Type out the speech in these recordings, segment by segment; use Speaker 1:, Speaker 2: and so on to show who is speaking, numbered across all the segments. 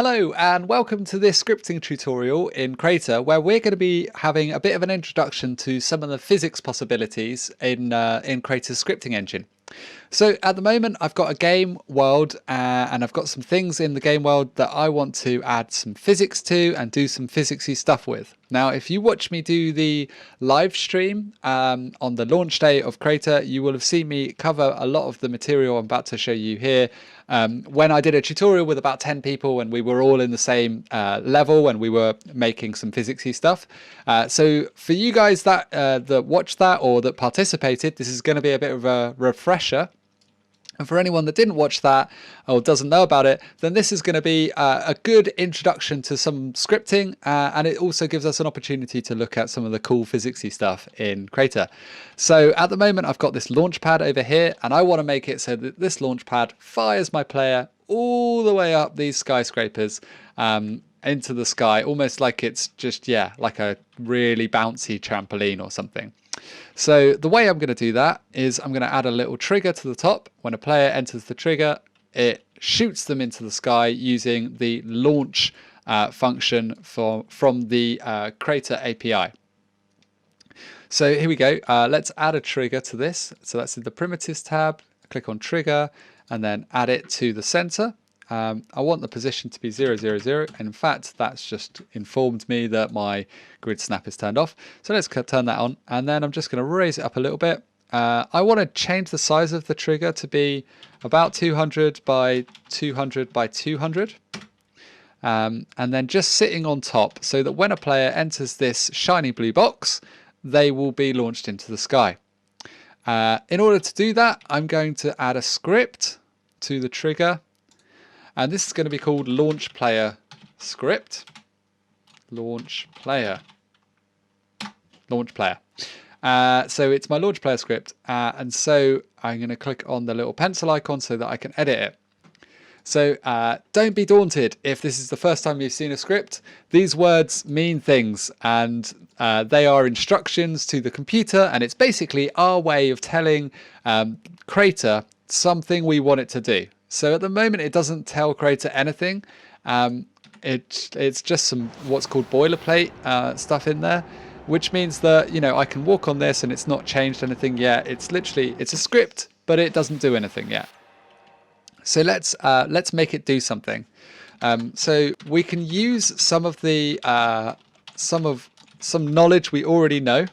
Speaker 1: Hello and welcome to this scripting tutorial in Crayta, where we're going to be having a bit of an introduction to some of the physics possibilities in Crayta's scripting engine. So at the moment I've got a game world and I've got some things in the game world that I want to add some physics to and do some physicsy stuff with. Now if you watch me do the live stream on the launch day of Crayta, you will have seen me cover a lot of the material I'm about to show you here when I did a tutorial with about 10 people and we were all in the same level and we were making some physicsy stuff. So for you guys that watched that or that participated, this is going to be a bit of a refresher. And for anyone that didn't watch that or doesn't know about it, then this is going to be a good introduction to some scripting, and it also gives us an opportunity to look at some of the cool physicsy stuff in Crayta. So at the moment I've got this launch pad over here, and I want to make it so that this launch pad fires my player all the way up these skyscrapers into the sky, almost like it's just, yeah, like a really bouncy trampoline or something. So the way I'm going to do that is I'm going to add a little trigger to the top. When a player enters the trigger, it shoots them into the sky using the launch function from the Crayta API. So here we go. Let's add a trigger to this. So that's in the primitives tab. Click on trigger and then add it to the center. I want the position to be 0, 0, 0. And in fact, that's just informed me that my grid snap is turned off. So let's turn that on. And then I'm just going to raise it up a little bit. I want to change the size of the trigger to be about 200 by 200 by 200. And then just sitting on top so that when a player enters this shiny blue box, they will be launched into the sky. In order to do that, I'm going to add a script to the trigger. And this is going to be called launch player script. Launch player. So it's my launch player script. And so I'm going to click on the little pencil icon so that I can edit it. So don't be daunted if this is the first time you've seen a script. These words mean things, and they are instructions to the computer. And it's basically our way of telling Crayta something we want it to do. So at the moment, it doesn't tell Crayta anything. It's just some what's called boilerplate stuff in there, which means that, you know, I can walk on this and it's not changed anything yet. It's literally, it's a script, but it doesn't do anything yet. So let's make it do something. So we can use some of the some knowledge we already know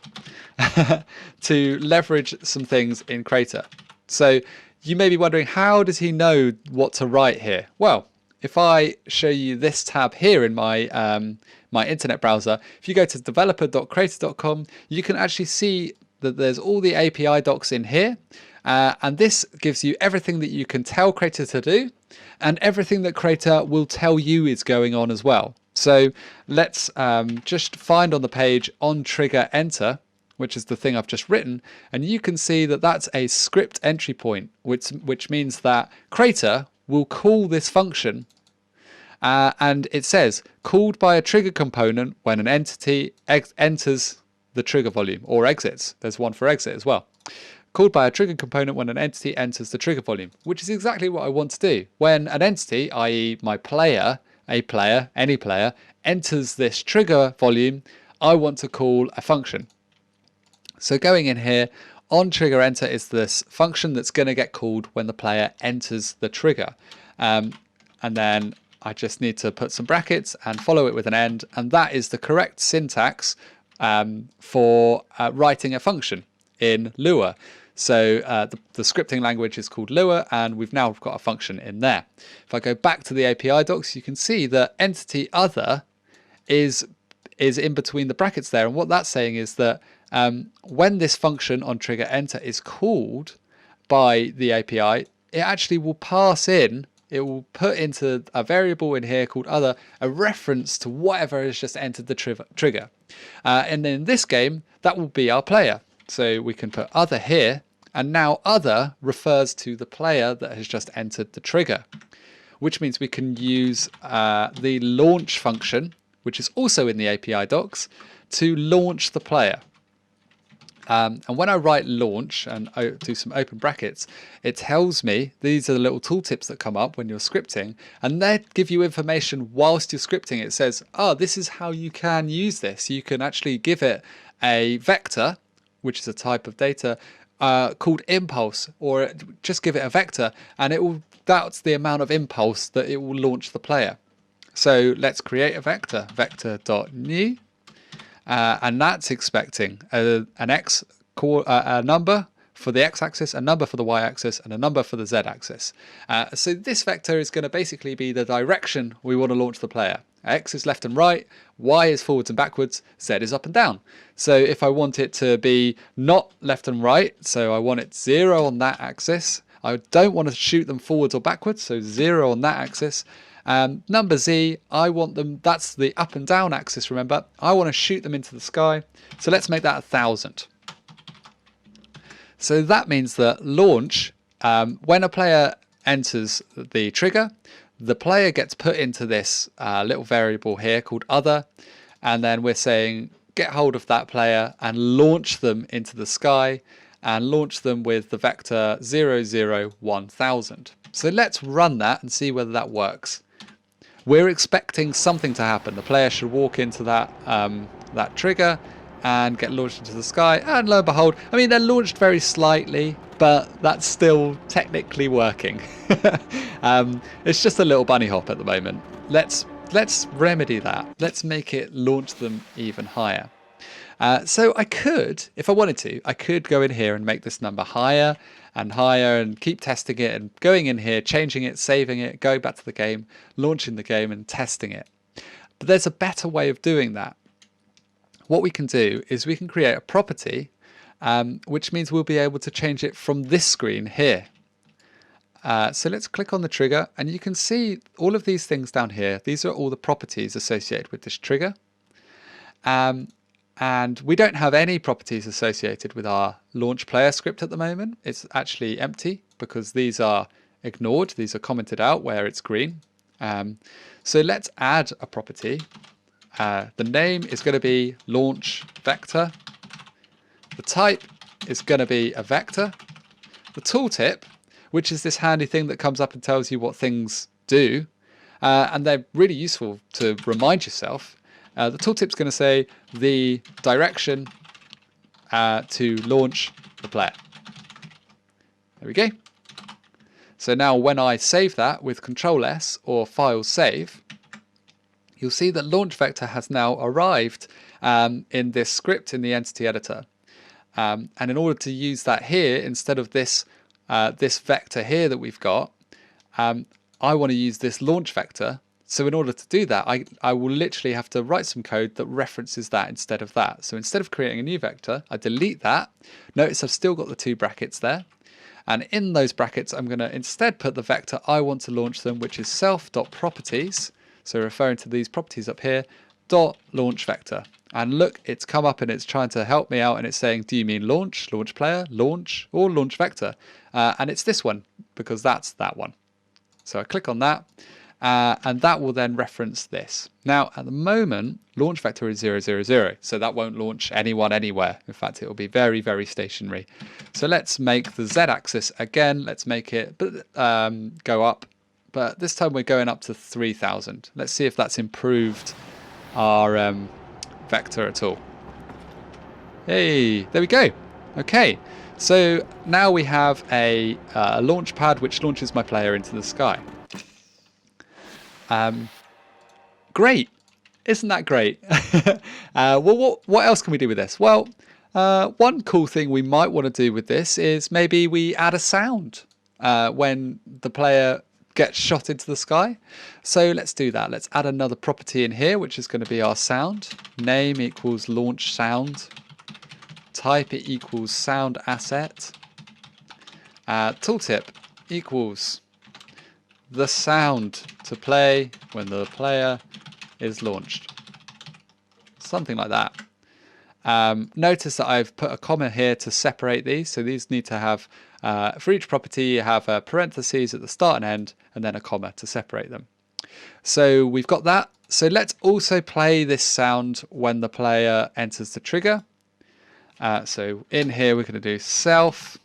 Speaker 1: to leverage some things in Crayta. So you may be wondering, how does he know what to write here? Well, if I show you this tab here in my my internet browser, if you go to developer.crayta.com, you can actually see that there's all the API docs in here. And this gives you everything that you can tell Crayta to do and everything that Crayta will tell you is going on as well. So let's just find on the page on trigger enter, which is the thing I've just written, and you can see that that's a script entry point, which means that Crayta will call this function, and it says called by a trigger component when an entity enters the trigger volume or exits. There's one for exit as well. Called by a trigger component when an entity enters the trigger volume, which is exactly what I want to do. When an entity, i.e. my player, any player, enters this trigger volume, I want to call a function. So going in here, on trigger enter is this function that's going to get called when the player enters the trigger. And then I just need to put some brackets and follow it with an end. And that is the correct syntax for writing a function in Lua. So the scripting language is called Lua, and we've now got a function in there. If I go back to the API docs, you can see that entity other is in between the brackets there. And what that's saying is that when this function on trigger enter is called by the API, it actually will pass in, it will put into a variable in here called other, a reference to whatever has just entered the trigger. And then in this game, that will be our player. So we can put other here, and now other refers to the player that has just entered the trigger, which means we can use the launch function, which is also in the API docs, to launch the player. And when I write launch and do some open brackets, it tells me these are the little tooltips that come up when you're scripting, and they give you information whilst you're scripting. It says, oh, this is how you can use this. You can actually give it a vector, which is a type of data called impulse, or just give it a vector, and that's the amount of impulse that it will launch the player. So let's create a vector, vector.new. And that's expecting a number for the x-axis, a number for the y-axis, and a number for the z-axis. So this vector is going to basically be the direction we want to launch the player. X is left and right, y is forwards and backwards, z is up and down. So if I want it to be not left and right, so I want it 0 on that axis, I don't want to shoot them forwards or backwards, so 0 on that axis. Number Z, I want them, that's the up and down axis, remember. I want to shoot them into the sky. So let's make that 1,000. So that means that launch, when a player enters the trigger, the player gets put into this little variable here called other. And then we're saying get hold of that player and launch them into the sky and launch them with the vector 0, 0, 1,000. So let's run that and see whether that works. We're expecting something to happen. The player should walk into that that trigger and get launched into the sky. And lo and behold, I mean, they're launched very slightly, but that's still technically working. It's just a little bunny hop at the moment. Let's remedy that. Let's make it launch them even higher. So I could, if I wanted to, I could go in here and make this number higher and higher and keep testing it and going in here, changing it, saving it, going back to the game, launching the game and testing it. But there's a better way of doing that. What we can do is we can create a property, which means we'll be able to change it from this screen here. So let's click on the trigger and you can see all of these things down here. These are all the properties associated with this trigger. And we don't have any properties associated with our launch player script at the moment. It's actually empty because these are ignored. These are commented out where it's green. So let's add a property. The name is going to be launch vector. The type is going to be a vector. The tooltip, which is this handy thing that comes up and tells you what things do. And they're really useful to remind yourself. The tooltip's going to say the direction to launch the player. There we go. So now when I save that with Control S or File Save, you'll see that launch vector has now arrived in this script in the entity editor. And in order to use that here, instead of this vector here that we've got, I want to use this launch vector. So in order to do that, I will literally have to write some code that references that instead of that. So instead of creating a new vector, I delete that. Notice I've still got the two brackets there. And in those brackets, I'm going to instead put the vector I want to launch them, which is self.properties. So referring to these properties up here, dot launch vector. And look, it's come up and it's trying to help me out and it's saying, do you mean launch, launch player, launch, or launch vector? And it's this one because that's that one. So I click on that. And that will then reference this. Now, at the moment, launch vector is 0, 0, 0. So that won't launch anyone anywhere. In fact, it will be very, very stationary. So let's make the z-axis again. Let's make it go up. But this time we're going up to 3,000. Let's see if that's improved our vector at all. Hey, there we go. Okay, so now we have a launch pad which launches my player into the sky. Great, isn't that great? Well, what else can we do with this? Well, one cool thing we might want to do with this is maybe we add a sound when the player gets shot into the sky. So let's do that. Let's add another property in here, which is going to be our sound. Name equals launch sound. Type it equals sound asset. Tooltip equals the sound to play when the player is launched. Something like that. Notice that I've put a comma here to separate these. So these need to have, for each property, you have a parentheses at the start and end, and then a comma to separate them. So we've got that. So let's also play this sound when the player enters the trigger. So in here, we're going to do self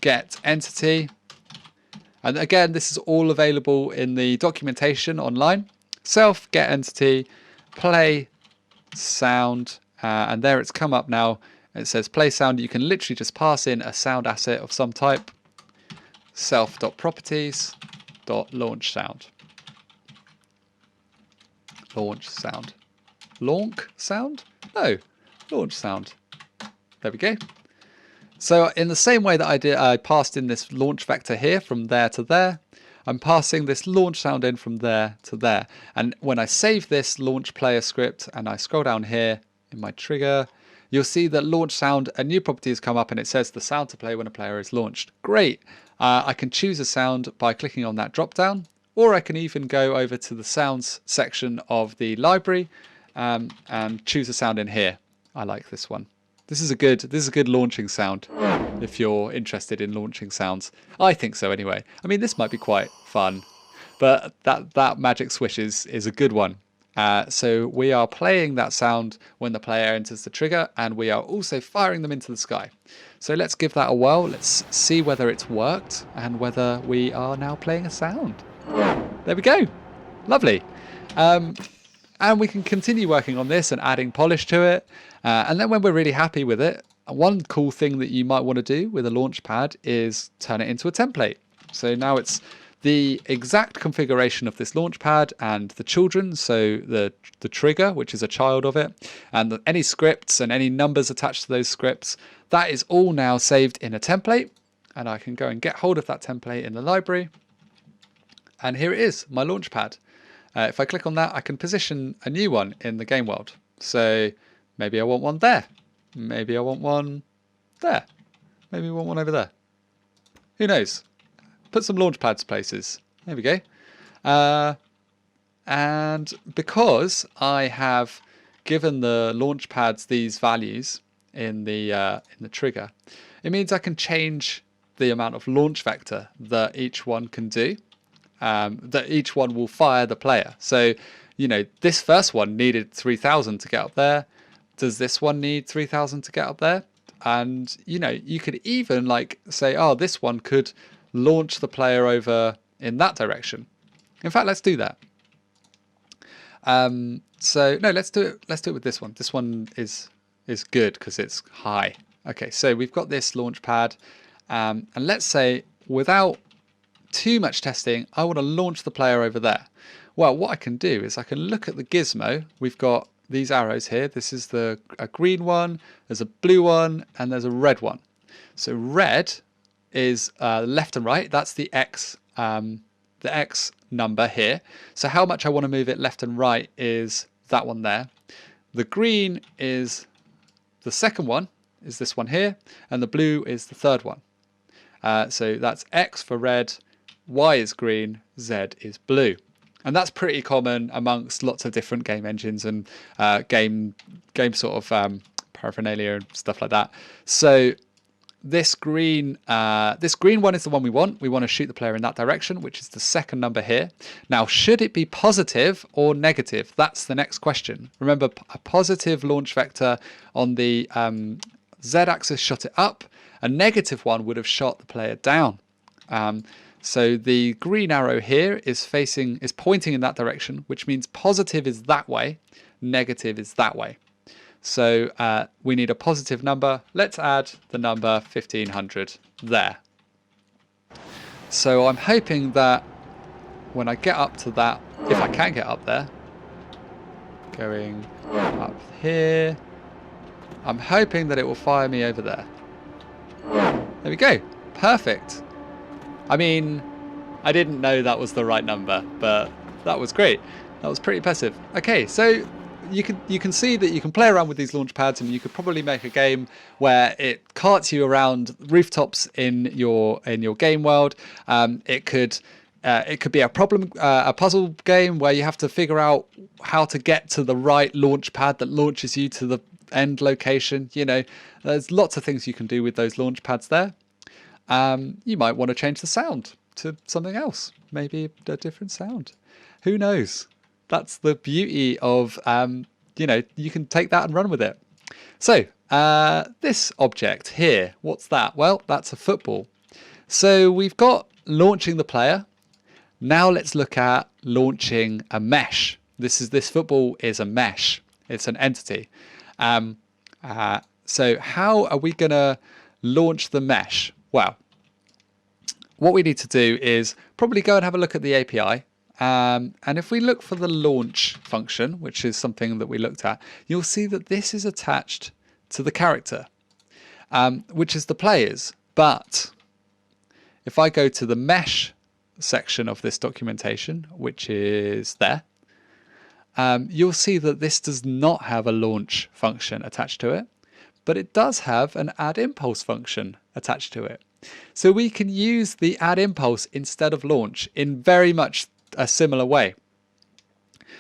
Speaker 1: get entity. And again, this is all available in the documentation online. Self get entity, play sound, and there it's come up now. It says play sound. You can literally just pass in a sound asset of some type. Self.properties.launch sound. Launch sound. Launch sound? No, launch sound. There we go. So in the same way that I passed in this launch vector here from there to there, I'm passing this launch sound in from there to there. And when I save this launch player script and I scroll down here in my trigger, you'll see that launch sound, a new property has come up and it says the sound to play when a player is launched. Great. I can choose a sound by clicking on that drop down, or I can even go over to the sounds section of the library and choose a sound in here. I like this one. This is a good launching sound if you're interested in launching sounds. I think so anyway. I mean, this might be quite fun, but that magic swish is a good one. So we are playing that sound when the player enters the trigger, and we are also firing them into the sky. So let's give that a whirl. Let's see whether it's worked and whether we are now playing a sound. There we go. Lovely. And we can continue working on this and adding polish to it. And then when we're really happy with it, one cool thing that you might want to do with a launch pad is turn it into a template. So now it's the exact configuration of this launch pad and the children, so the trigger, which is a child of it, and any scripts and any numbers attached to those scripts, that is all now saved in a template. And I can go and get hold of that template in the library. And here it is, my launch pad. If I click on that, I can position a new one in the game world. So maybe I want one there. Maybe I want one there. Maybe I want one over there. Who knows? Put some launch pads places. There we go. And because I have given the launch pads these values in the trigger, it means I can change the amount of launch vector that each one can do. That each one will fire the player. So, you know, this first one needed 3,000 to get up there. Does this one need 3,000 to get up there? And, you know, you could even like say, oh, this one could launch the player over in that direction. In fact, let's do that. So no, let's do it with this one. This one is good because it's high. Okay, so we've got this launch pad, and let's say without too much testing, I want to launch the player over there. Well, what I can do is I can look at the gizmo. We've got these arrows here. This is a green one, there's a blue one, and there's a red one. So red is left and right. That's the X number here. So how much I want to move it left and right is that one there. The green is the second one, is this one here, and the blue is the third one. So that's X for red, Y is green, Z is blue. And that's pretty common amongst lots of different game engines and game sort of paraphernalia and stuff like that. So this green one is the one we want. We want to shoot the player in that direction, which is the second number here. Now, should it be positive or negative? That's the next question. Remember, a positive launch vector on the Z-axis shot it up. A negative one would have shot the player down. So the green arrow here is pointing in that direction, which means positive is that way, negative is that way. So we need a positive number. Let's add the number 1500 there. So I'm hoping that when I get up to that, if I can get up there, going up here, I'm hoping that it will fire me over there. There we go. Perfect. I mean, I didn't know that was the right number, but that was great. That was pretty impressive. Okay, so you can see that you can play around with these launch pads, and you could probably make a game where it carts you around rooftops in your game world. It could be a puzzle game where you have to figure out how to get to the right launch pad that launches you to the end location. You know, there's lots of things you can do with those launch pads there. You might want to change the sound to something else, maybe a different sound. Who knows? That's the beauty of, you know, you can take that and run with it. So this object here. What's that? Well, that's a football. So we've got launching the player. Now let's look at launching a mesh. This football is a mesh. It's an entity. So how are we going to launch the mesh? Well, what we need to do is probably go and have a look at the API. And if we look for the launch function, which is something that we looked at, you'll see that this is attached to the character, which is the players. But if I go to the mesh section of this documentation, which is there, you'll see that this does not have a launch function attached to it, but it does have an add impulse function attached to it. So we can use the add impulse instead of launch in very much a similar way.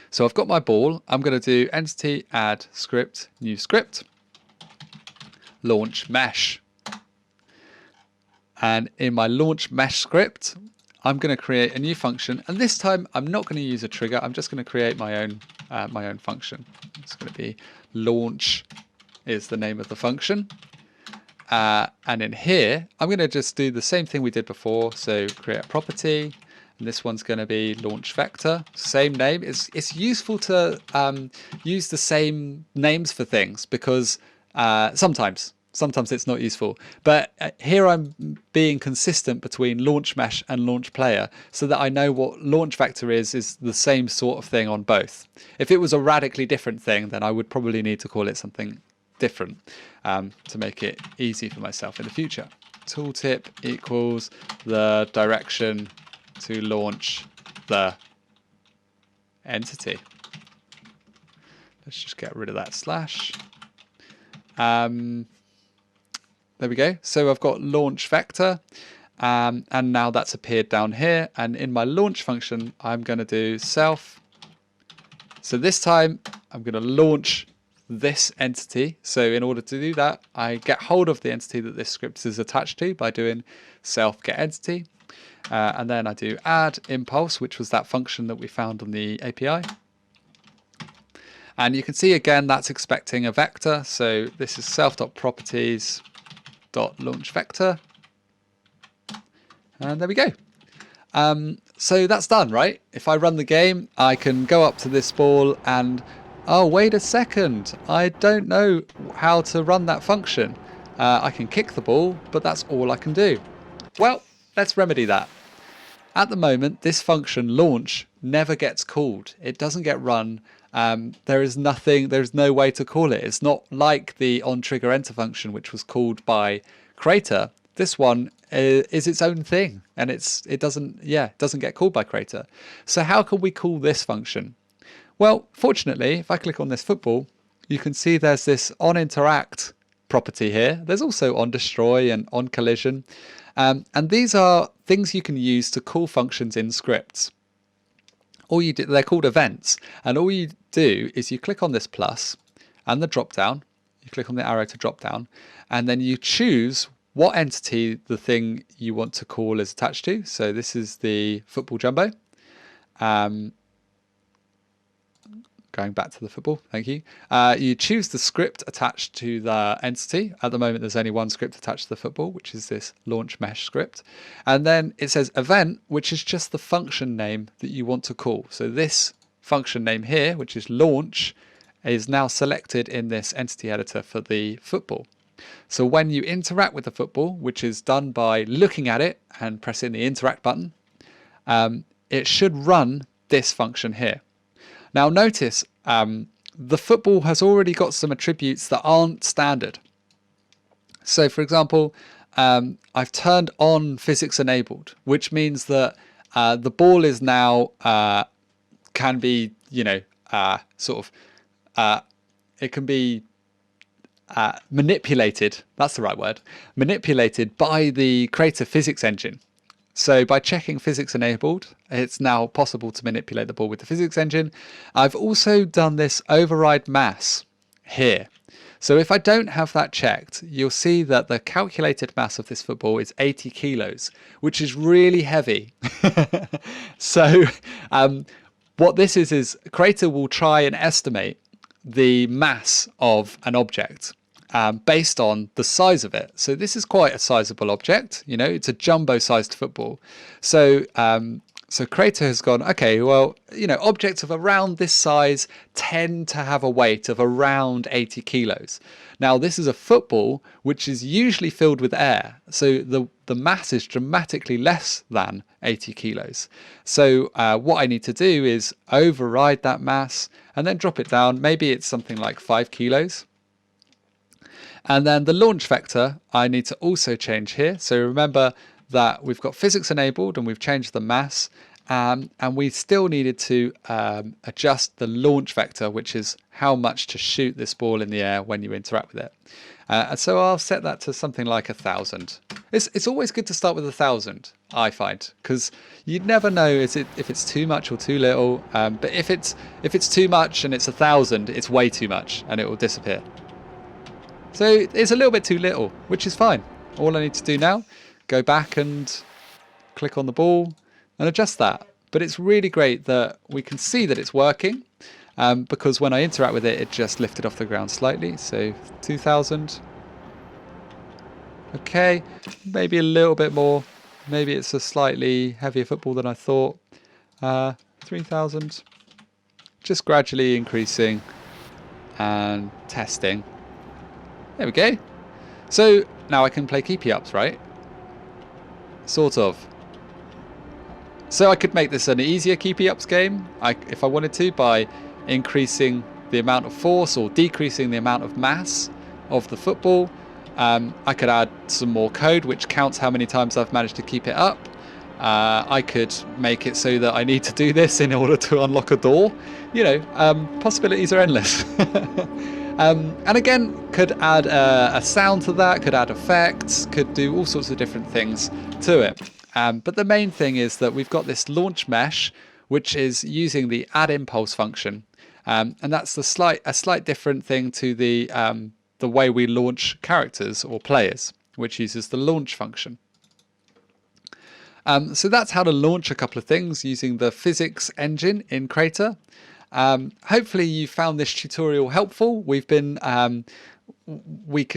Speaker 1: So I've got my ball. I'm going to do entity add script, new script, launch mesh. And in my launch mesh script, I'm going to create a new function. And this time I'm not going to use a trigger. I'm just going to create my own function. It's going to be launch is the name of the function. And in here, I'm going to just do the same thing we did before. So create a property. And this one's going to be launch vector, same name. It's useful to use the same names for things because sometimes it's not useful. But here I'm being consistent between launch mesh and launch player so that I know what launch vector is the same sort of thing on both. If it was a radically different thing, then I would probably need to call it something different to make it easy for myself in the future. Tooltip equals the direction to launch the entity. Let's just get rid of that slash. There we go. So I've got launch vector, and now that's appeared down here. And in my launch function, I'm going to do self. So this time I'm going to launch this entity. So in order to do that, I get hold of the entity that this script is attached to by doing self get entity. And then I do add impulse, which was that function that we found on the API. And you can see again, that's expecting a vector. So this is self.properties.launchVector. And there we go. So that's done, right? If I run the game, I can go up to this ball and, oh, wait a second, I don't know how to run that function. I can kick the ball, but that's all I can do. Well, let's remedy that. At the moment, this function launch never gets called. It doesn't get run. There's no way to call it. It's not like the onTriggerEnter function, which was called by Crayta. This one is its own thing, and it doesn't get called by Crayta. So how can we call this function? Well, fortunately, if I click on this football, you can see there's this onInteract property here. There's also onDestroy and onCollision. And these are things you can use to call functions in scripts. They're called events, and all you do is you click on this plus and the drop down. You click on the arrow to drop down, and then you choose what entity the thing you want to call is attached to. So this is the football jumbo. Going back to the football, thank you. You choose the script attached to the entity. At the moment, there's only one script attached to the football, which is this launch mesh script. And then it says event, which is just the function name that you want to call. So this function name here, which is launch, is now selected in this entity editor for the football. So when you interact with the football, which is done by looking at it and pressing the interact button, it should run this function here. Now notice the football has already got some attributes that aren't standard. So for example, I've turned on physics enabled, which means that the ball is now can be, it can be manipulated. That's the right word. Manipulated by the Crayta physics engine. So by checking physics enabled, it's now possible to manipulate the ball with the physics engine. I've also done this override mass here. So if I don't have that checked, you'll see that the calculated mass of this football is 80 kilos, which is really heavy. So what this is Crayta will try and estimate the mass of an object. based on the size of it. So this is quite a sizable object, you know, it's a jumbo sized football. So so Crayta has gone, okay, well, you know, objects of around this size tend to have a weight of around 80 kilos. Now, this is a football which is usually filled with air, so the mass is dramatically less than 80 kilos. So what I need to do is override that mass and then drop it down. Maybe it's something like 5 kilos. And then the launch vector, I need to also change here. So remember that we've got physics enabled and we've changed the mass, and we still needed to adjust the launch vector, which is how much to shoot this ball in the air when you interact with it. And so I'll set that to something like 1,000. It's always good to start with 1,000, I find, because you'd never know if it's too much or too little. But if it's too much and it's 1,000, it's way too much and it will disappear. So it's a little bit too little, which is fine. All I need to do now, go back and click on the ball and adjust that. But it's really great that we can see that it's working, because when I interact with it, it just lifted off the ground slightly. So 2,000. Okay, maybe a little bit more. Maybe it's a slightly heavier football than I thought. 3,000. Just gradually increasing and testing. There we go. So now I can play keepy ups, right? Sort of. So I could make this an easier keepy ups game if I wanted to, by increasing the amount of force or decreasing the amount of mass of the football. I could add some more code which counts how many times I've managed to keep it up. I could make it so that I need to do this in order to unlock a door. You know, possibilities are endless. And again, could add a sound to that, could add effects, could do all sorts of different things to it. But the main thing is that we've got this launch mesh, which is using the add impulse function. And that's a slight different thing to the way we launch characters or players, which uses the launch function. So that's how to launch a couple of things using the physics engine in Crayta. Hopefully you found this tutorial helpful. We can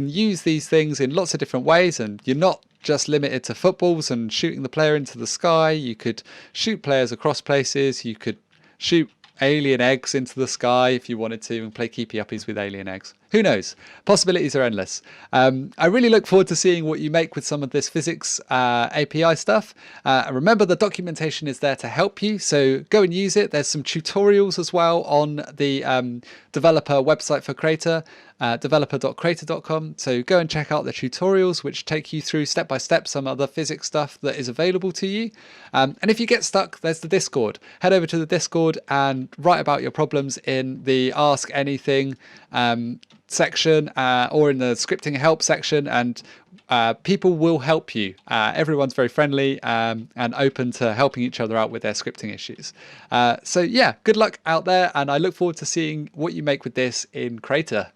Speaker 1: use these things in lots of different ways, and you're not just limited to footballs and shooting the player into the sky. You could shoot players across places. You could shoot alien eggs into the sky if you wanted to, and play keepy uppies with alien eggs. Who knows? Possibilities are endless. I really look forward to seeing what you make with some of this physics API stuff. Remember, the documentation is there to help you, so go and use it. There's some tutorials as well on the developer website for Crayta, developer.crayta.com. So go and check out the tutorials which take you through step by step some other physics stuff that is available to you. And if you get stuck, there's the Discord. Head over to the Discord and write about your problems in the Ask Anything section or in the scripting help section, and people will help you. Everyone's very friendly and open to helping each other out with their scripting issues. So yeah, good luck out there, and I look forward to seeing what you make with this in Crayta.